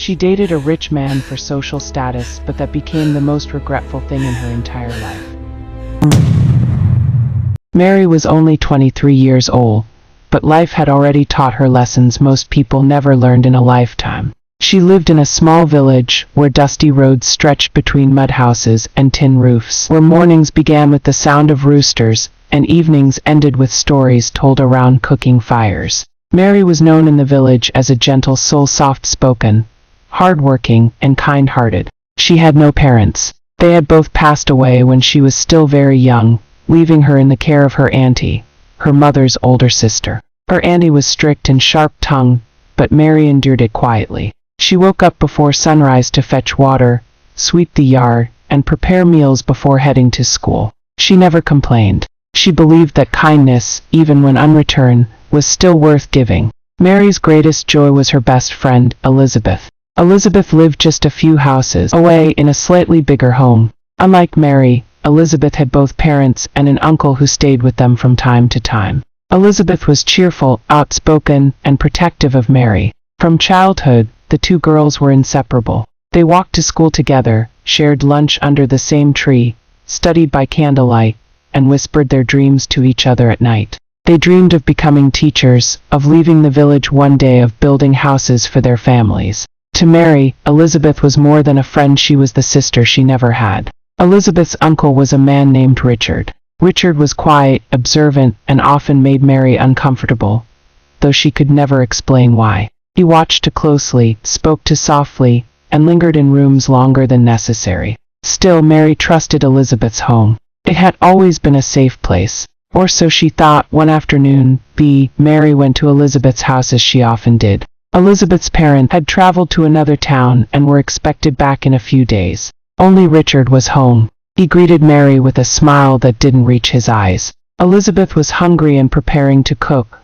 She dated a rich man for social status, but that became the most regretful thing in her entire life. Mary was only 23 years old, but life had already taught her lessons most people never learned in a lifetime. She lived in a small village where dusty roads stretched between mud houses and tin roofs, where mornings began with the sound of roosters and evenings ended with stories told around cooking fires. Mary was known in the village as a gentle soul, soft-spoken, hard-working, and kind-hearted. She had no parents. They had both passed away when she was still very young, leaving her in the care of her auntie, her mother's older sister. Her auntie was strict and sharp-tongued, but Mary endured it quietly. She woke up before sunrise to fetch water, sweep the yard, and prepare meals before heading to school. She never complained. She believed that kindness, even when unreturned, was still worth giving. Mary's greatest joy was her best friend, Elizabeth. Elizabeth lived just a few houses away in a slightly bigger home. Unlike Mary, Elizabeth had both parents and an uncle who stayed with them from time to time. Elizabeth was cheerful, outspoken, and protective of Mary. From childhood, the two girls were inseparable. They walked to school together, shared lunch under the same tree, studied by candlelight, and whispered their dreams to each other at night. They dreamed of becoming teachers, of leaving the village one day, of building houses for their families. To Mary, Elizabeth was more than a friend. She was the sister she never had. Elizabeth's uncle was a man named Richard. Richard was quiet, observant, and often made Mary uncomfortable, though she could never explain why. He watched too closely, spoke too softly, and lingered in rooms longer than necessary. Still, Mary trusted Elizabeth's home. It had always been a safe place. Or so she thought. One afternoon, Mary went to Elizabeth's house as she often did. Elizabeth's parents had traveled to another town and were expected back in a few days. Only Richard was home. He greeted Mary with a smile that didn't reach his eyes. Elizabeth was hungry and preparing to cook,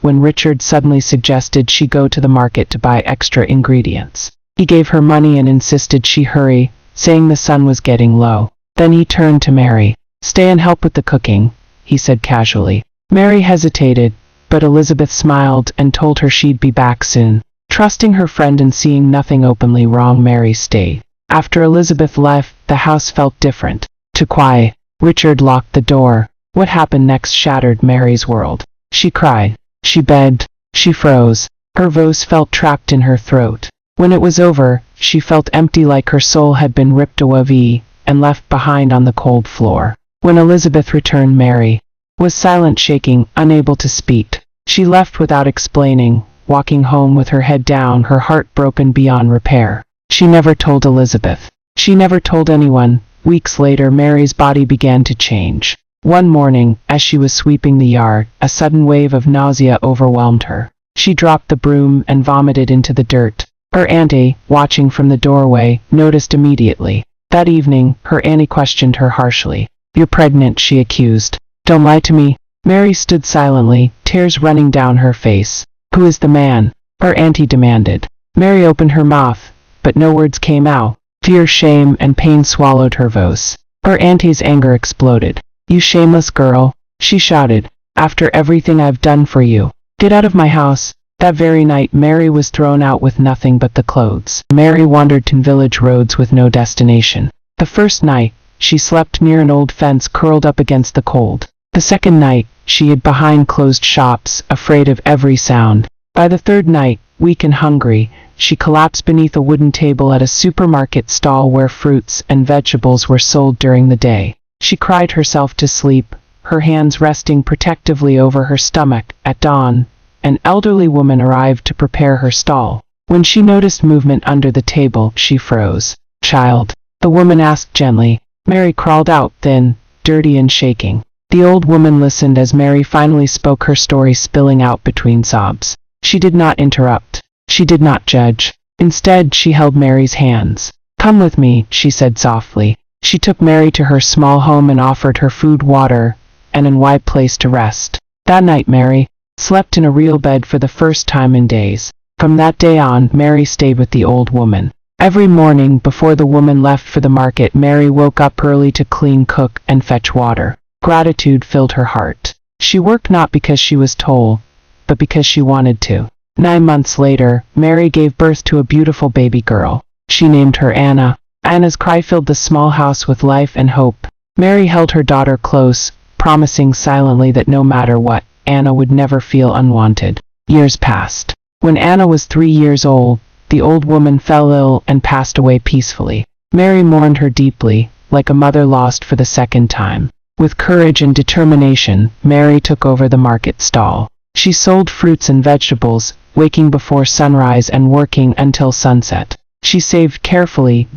when Richard suddenly suggested she go to the market to buy extra ingredients. He gave her money and insisted she hurry, saying the sun was getting low. Then he turned to Mary. "Stay and help with the cooking," he said casually. Mary hesitated, but Elizabeth smiled and told her she'd be back soon. Trusting her friend and seeing nothing openly wrong, Mary stayed. After Elizabeth left, the house felt different. Too quiet. Richard locked the door. What happened next shattered Mary's world. She cried. She begged. She froze. Her voice felt trapped in her throat. When it was over, she felt empty, like her soul had been ripped away and left behind on the cold floor. When Elizabeth returned, Mary was silent, shaking, unable to speak. She left without explaining, walking home with her head down, her heart broken beyond repair. She never told Elizabeth. She never told anyone. Weeks later, Mary's body began to change. One morning, as she was sweeping the yard, a sudden wave of nausea overwhelmed her. She dropped the broom and vomited into the dirt. Her auntie, watching from the doorway, noticed immediately. That evening, her auntie questioned her harshly. "You're pregnant," she accused. "Don't lie to me." Mary stood silently, tears running down her face. "Who is the man?" her auntie demanded. Mary opened her mouth, but no words came out. Fear, shame, and pain swallowed her voice. Her auntie's anger exploded. "You shameless girl," she shouted. "After everything I've done for you, get out of my house." That very night, Mary was thrown out with nothing but the clothes. Mary wandered to village roads with no destination. The first night, she slept near an old fence, curled up against the cold. The second night, she hid behind closed shops, afraid of every sound. By the third night, weak and hungry, she collapsed beneath a wooden table at a supermarket stall where fruits and vegetables were sold during the day. She cried herself to sleep, her hands resting protectively over her stomach. At dawn, an elderly woman arrived to prepare her stall. When she noticed movement under the table, she froze. "Child?" the woman asked gently. Mary crawled out, thin, dirty, and shaking. The old woman listened as Mary finally spoke her story, spilling out between sobs. She did not interrupt. She did not judge. Instead, she held Mary's hands. "Come with me," she said softly. She took Mary to her small home and offered her food, water, and a quiet place to rest. That night, Mary slept in a real bed for the first time in days. From that day on, Mary stayed with the old woman. Every morning, before the woman left for the market, Mary woke up early to clean, cook, and fetch water. Gratitude filled her heart. She worked not because she was told, but because she wanted to. 9 months later, Mary gave birth to a beautiful baby girl. She named her Anna. Anna's cry filled the small house with life and hope. Mary held her daughter close, promising silently that no matter what, Anna would never feel unwanted. Years passed. When Anna was 3 years old, the old woman fell ill and passed away peacefully. Mary mourned her deeply, like a mother lost for the second time. With courage and determination, Mary took over the market stall. She sold fruits and vegetables, waking before sunrise and working until sunset. She saved carefully,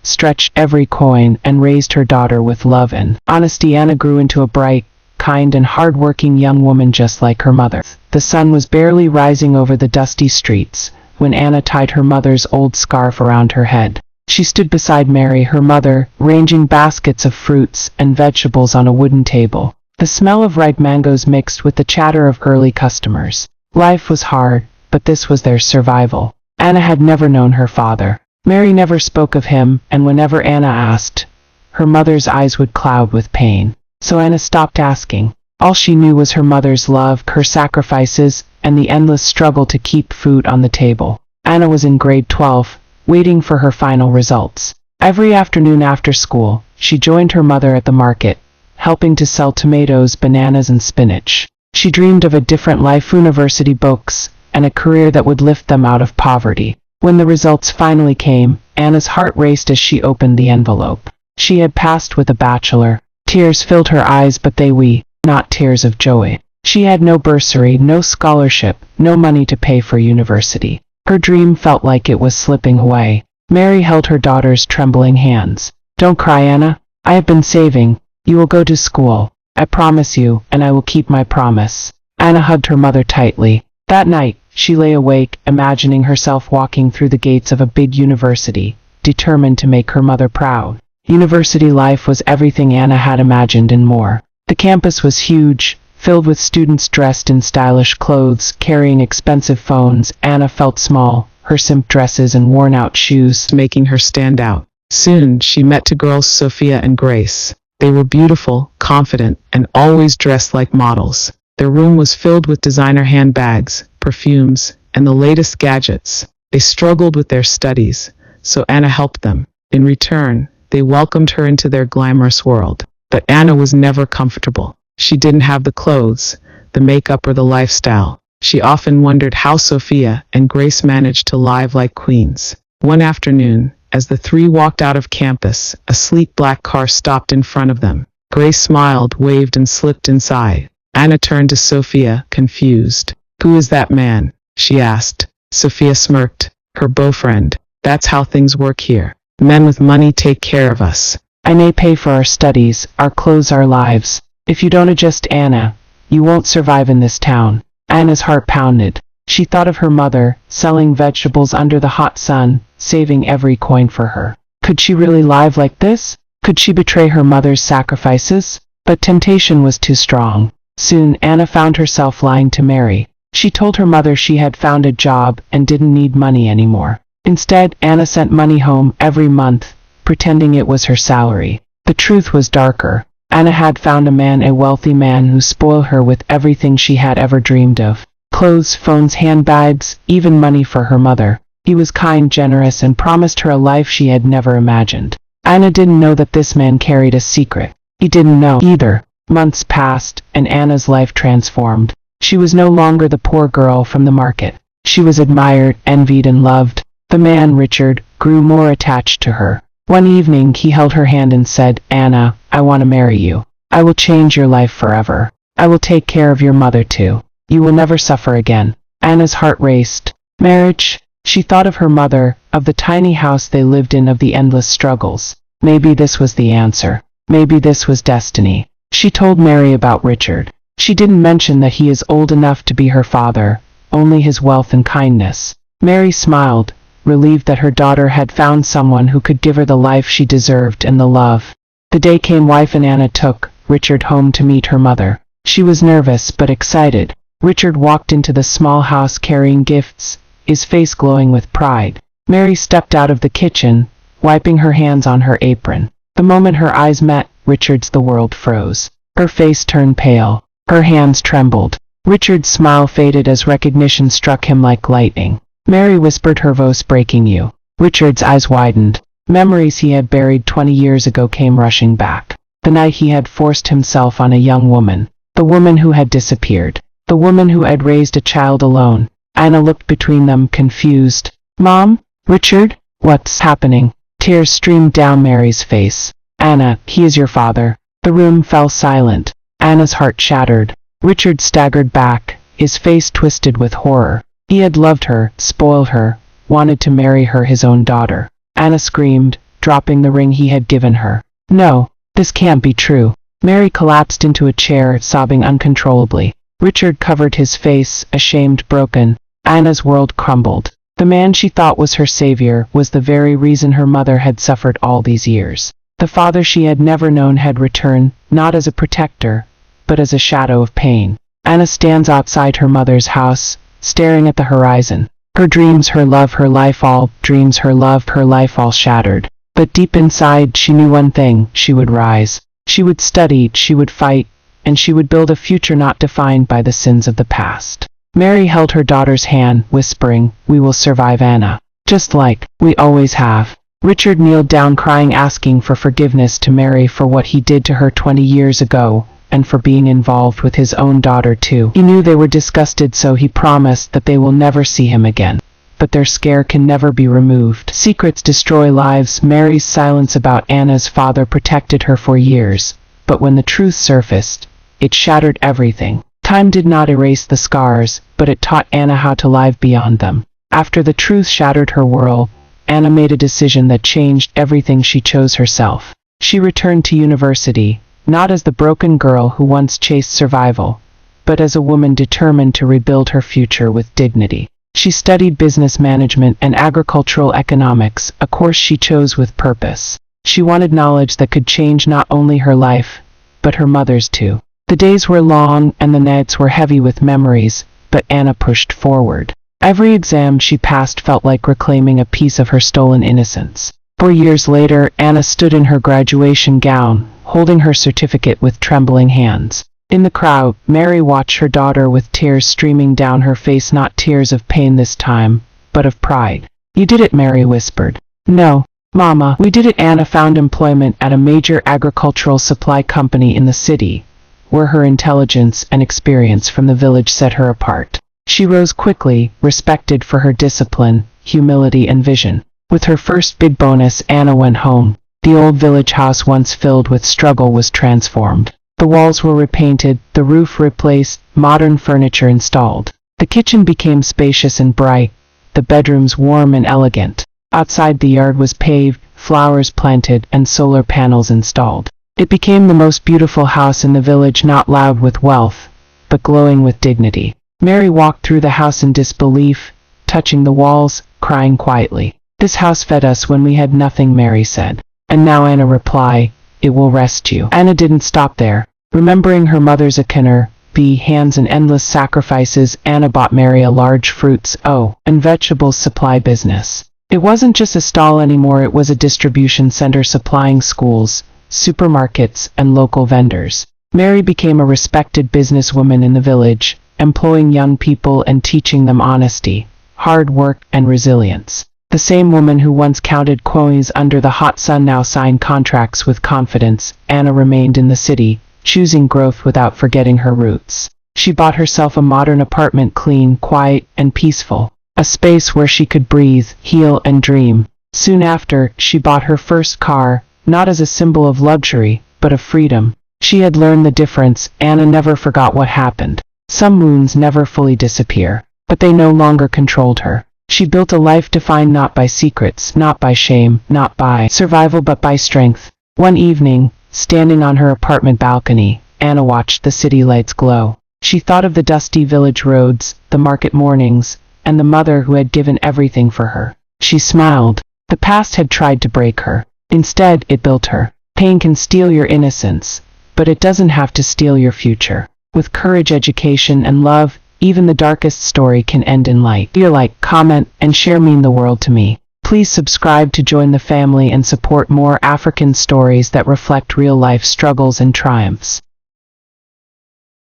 stretched every coin, and raised her daughter with love and honesty. Anna grew into a bright, kind and hard-working young woman just like her mother. The sun was barely rising over the dusty streets when Anna tied her mother's old scarf around her head. She stood beside Mary, her mother, ranging baskets of fruits and vegetables on a wooden table. The smell of ripe mangoes mixed with the chatter of early customers. Life was hard, but this was their survival. Anna had never known her father. Mary never spoke of him, and whenever Anna asked, her mother's eyes would cloud with pain. So Anna stopped asking. All she knew was her mother's love, her sacrifices, and the endless struggle to keep food on the table. Anna was in grade 12, waiting for her final results. Every afternoon after school, she joined her mother at the market, helping to sell tomatoes, bananas, and spinach. She dreamed of a different life, university books, and a career that would lift them out of poverty. When the results finally came, Anna's heart raced as she opened the envelope. She had passed with a bachelor. Tears filled her eyes, but they were not tears of joy. She had no bursary, no scholarship, no money to pay for university. Her dream felt like it was slipping away. Mary held her daughter's trembling hands. "Don't cry, Anna. I have been saving. You will go to school. I promise you, and I will keep my promise." Anna hugged her mother tightly. That night, she lay awake, imagining herself walking through the gates of a big university, determined to make her mother proud. University life was everything Anna had imagined and more. The campus was huge, filled with students dressed in stylish clothes, carrying expensive phones. Anna felt small, her simple dresses and worn-out shoes making her stand out. Soon, she met two girls, Sophia and Grace. They were beautiful, confident, and always dressed like models. Their room was filled with designer handbags, perfumes, and the latest gadgets. They struggled with their studies, so Anna helped them. In return, they welcomed her into their glamorous world. But Anna was never comfortable. She didn't have the clothes, the makeup, or the lifestyle. She often wondered how Sophia and Grace managed to live like queens. One afternoon, as the three walked out of campus, a sleek black car stopped in front of them. Grace smiled, waved, and slipped inside. Anna turned to Sophia, confused. "Who is that man?" she asked. Sophia smirked. "Her boyfriend. That's how things work here. Men with money take care of us. I may pay for our studies, our clothes, our lives. If you don't adjust, Anna, you won't survive in this town." Anna's heart pounded. She thought of her mother, selling vegetables under the hot sun, saving every coin for her. Could she really live like this? Could she betray her mother's sacrifices? But temptation was too strong. Soon, Anna found herself lying to Mary. She told her mother she had found a job and didn't need money anymore. Instead, Anna sent money home every month, pretending it was her salary. The truth was darker. Anna had found a wealthy man who spoiled her with everything she had ever dreamed of. Clothes, phones, handbags, even money for her mother. He was kind, generous, and promised her a life she had never imagined. Anna didn't know that this man carried a secret. He didn't know either. Months passed, and Anna's life transformed. She was no longer the poor girl from the market. She was admired, envied, and loved. The man, Richard, grew more attached to her. One evening, he held her hand and said, "Anna, I want to marry you. I will change your life forever. I will take care of your mother too. You will never suffer again." Anna's heart raced. Marriage? She thought of her mother, of the tiny house they lived in, of the endless struggles. Maybe this was the answer. Maybe this was destiny. She told Mary about Richard. She didn't mention that he is old enough to be her father, only his wealth and kindness. Mary smiled, relieved that her daughter had found someone who could give her the life she deserved and the love. The day came. Wife and Anna took Richard home to meet her mother. She was nervous but excited. Richard walked into the small house carrying gifts, his face glowing with pride. Mary stepped out of the kitchen, wiping her hands on her apron. The moment her eyes met Richard's, the world froze. Her face turned pale. Her hands trembled. Richard's smile faded as recognition struck him like lightning. Mary whispered, her voice breaking you. Richard's eyes widened. Memories he had buried 20 years ago came rushing back. The night he had forced himself on a young woman. The woman who had disappeared. The woman who had raised a child alone. Anna looked between them, confused. Mom? Richard? What's happening? Tears streamed down Mary's face. Anna, he is your father. The room fell silent. Anna's heart shattered. Richard staggered back, his face twisted with horror. He had loved her, spoiled her, wanted to marry her, his own daughter. Anna screamed, dropping the ring he had given her. No, this can't be true. Mary collapsed into a chair, sobbing uncontrollably. Richard covered his face, ashamed, broken. Anna's world crumbled. The man she thought was her savior was the very reason her mother had suffered all these years. The father she had never known had returned, not as a protector, but as a shadow of pain. Anna stands outside her mother's house, staring at the horizon. Her dreams, her love, her life, all dreams, her love, her life, all shattered. But deep inside she knew one thing: she would rise. She would study, she would fight, and she would build a future not defined by the sins of the past. Mary held her daughter's hand, whispering, "We will survive, Anna. Just like we always have." Richard kneeled down, crying, asking for forgiveness to Mary for what he did to her 20 years ago, and for being involved with his own daughter too. He knew they were disgusted, so he promised that they will never see him again. But their scare can never be removed. Secrets destroy lives. Mary's silence about Anna's father protected her for years, but when the truth surfaced, it shattered everything. Time did not erase the scars, but it taught Anna how to live beyond them. After the truth shattered her world, Anna made a decision that changed everything. She chose herself. She returned to university, not as the broken girl who once chased survival, but as a woman determined to rebuild her future with dignity. She studied business management and agricultural economics, a course she chose with purpose. She wanted knowledge that could change not only her life, but her mother's too. The days were long and the nights were heavy with memories, but Anna pushed forward. Every exam she passed felt like reclaiming a piece of her stolen innocence. 4 years later, Anna stood in her graduation gown, holding her certificate with trembling hands. In the crowd, Mary watched her daughter with tears streaming down her face, not tears of pain this time, but of pride. "You did it," Mary whispered. "No, Mama, we did it." Anna found employment at a major agricultural supply company in the city, where her intelligence and experience from the village set her apart. She rose quickly, respected for her discipline, humility, and vision. With her first big bonus, Anna went home. The old village house, once filled with struggle, was transformed. The walls were repainted, the roof replaced, modern furniture installed. The kitchen became spacious and bright, the bedrooms warm and elegant. Outside, the yard was paved, flowers planted, and solar panels installed. It became the most beautiful house in the village, not loud with wealth, but glowing with dignity. Mary walked through the house in disbelief, touching the walls, crying quietly. "This house fed us when we had nothing," Mary said. And now Anna replied, "It will rest you." Anna didn't stop there. Remembering her mother's hands and endless sacrifices, Anna bought Mary a large fruits and vegetables supply business. It wasn't just a stall anymore, it was a distribution center supplying schools, supermarkets, and local vendors. Mary became a respected businesswoman in the village, employing young people and teaching them honesty, hard work, and resilience. The same woman who once counted coins under the hot sun now signed contracts with confidence. Anna remained in the city, choosing growth without forgetting her roots. She bought herself a modern apartment, clean, quiet, and peaceful. A space where she could breathe, heal, and dream. Soon after, she bought her first car, not as a symbol of luxury, but of freedom. She had learned the difference. Anna never forgot what happened. Some wounds never fully disappear, but they no longer controlled her. She built a life defined not by secrets, not by shame, not by survival, but by strength. One evening, standing on her apartment balcony, Anna watched the city lights glow. She thought of the dusty village roads, the market mornings, and the mother who had given everything for her. She smiled. The past had tried to break her. Instead, it built her. Pain can steal your innocence, but it doesn't have to steal your future. With courage, education, and love, even the darkest story can end in light. Your like, comment, and share mean the world to me. Please subscribe to join the family and support more African stories that reflect real-life struggles and triumphs.